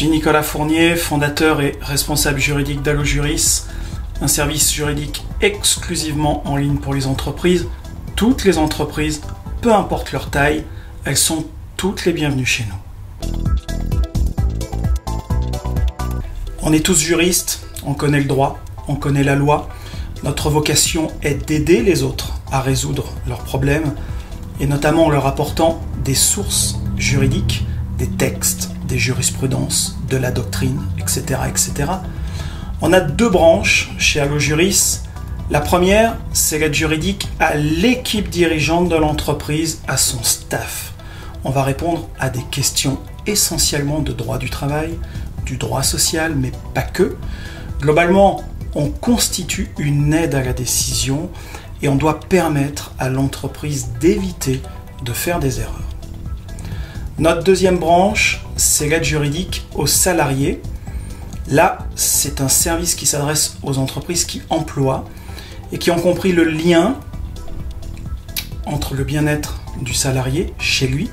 suis Nicolas Fournier, fondateur et responsable juridique d'Allojuris, un service juridique exclusivement en ligne pour les entreprises. Toutes les entreprises, peu importe leur taille, elles sont toutes les bienvenues chez nous. On est tous juristes, on connaît le droit, on connaît la loi. Notre vocation est d'aider les autres à résoudre leurs problèmes, et notamment en leur apportant des sources juridiques, des textes, des jurisprudences, de la doctrine, etc. etc. On a deux branches chez Allojuris. La première, c'est l'aide juridique à l'équipe dirigeante de l'entreprise, à son staff. On va répondre à des questions essentiellement de droit du travail, du droit social, mais pas que. Globalement, on constitue une aide à la décision et on doit permettre à l'entreprise d'éviter de faire des erreurs. Notre deuxième branche, c'est l'aide juridique aux salariés. Là, c'est un service qui s'adresse aux entreprises qui emploient et qui ont compris le lien entre le bien-être du salarié chez lui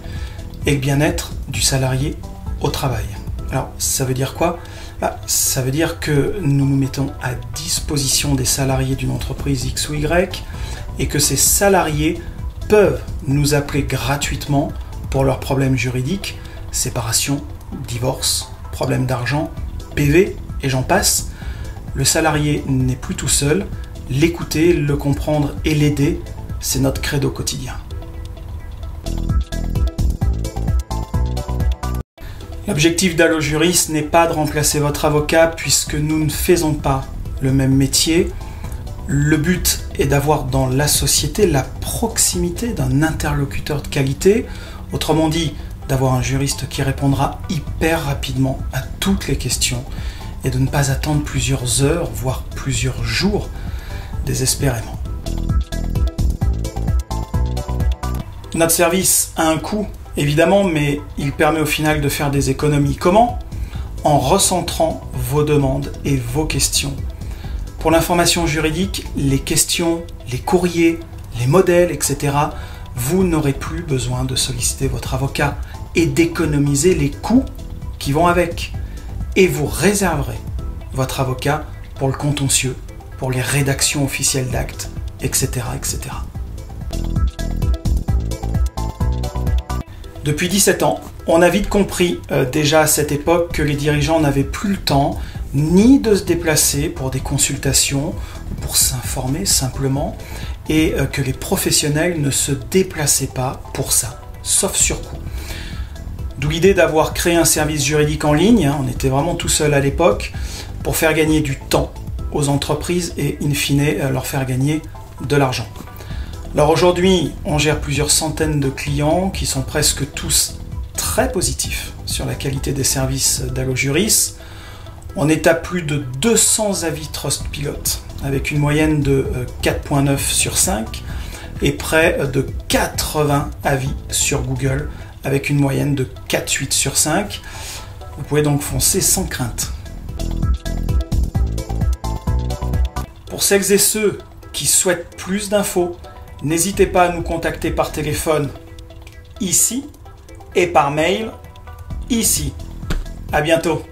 et le bien-être du salarié au travail. Alors, ça veut dire quoi ? Ça veut dire que nous nous mettons à disposition des salariés d'une entreprise X ou Y et que ces salariés peuvent nous appeler gratuitement pour leurs problèmes juridiques, séparation, divorce, problèmes d'argent, PV et j'en passe. Le salarié n'est plus tout seul, l'écouter, le comprendre et l'aider, c'est notre credo quotidien. L'objectif d'Allojuris n'est pas de remplacer votre avocat puisque nous ne faisons pas le même métier. Le but est d'avoir dans la société la proximité d'un interlocuteur de qualité, autrement dit, d'avoir un juriste qui répondra hyper rapidement à toutes les questions et de ne pas attendre plusieurs heures, voire plusieurs jours, désespérément. Notre service a un coût, évidemment, mais il permet au final de faire des économies. Comment ? En recentrant vos demandes et vos questions. Pour l'information juridique, les questions, les courriers, les modèles, etc., vous n'aurez plus besoin de solliciter votre avocat et d'économiser les coûts qui vont avec. Et vous réserverez votre avocat pour le contentieux, pour les rédactions officielles d'actes, etc., etc. Depuis 17 ans, on a vite compris déjà à cette époque que les dirigeants n'avaient plus le temps ni de se déplacer pour des consultations, pour s'informer simplement, et que les professionnels ne se déplaçaient pas pour ça, sauf sur coup. D'où l'idée d'avoir créé un service juridique en ligne, on était vraiment tout seul à l'époque, pour faire gagner du temps aux entreprises et in fine leur faire gagner de l'argent. Alors aujourd'hui, on gère plusieurs centaines de clients qui sont presque tous très positifs sur la qualité des services d'Allojuris. On est à plus de 200 avis Trustpilot, avec une moyenne de 4.9 sur 5 et près de 80 avis sur Google, avec une moyenne de 4,8 sur 5. Vous pouvez donc foncer sans crainte. Pour celles et ceux qui souhaitent plus d'infos, n'hésitez pas à nous contacter par téléphone ici et par mail ici. À bientôt.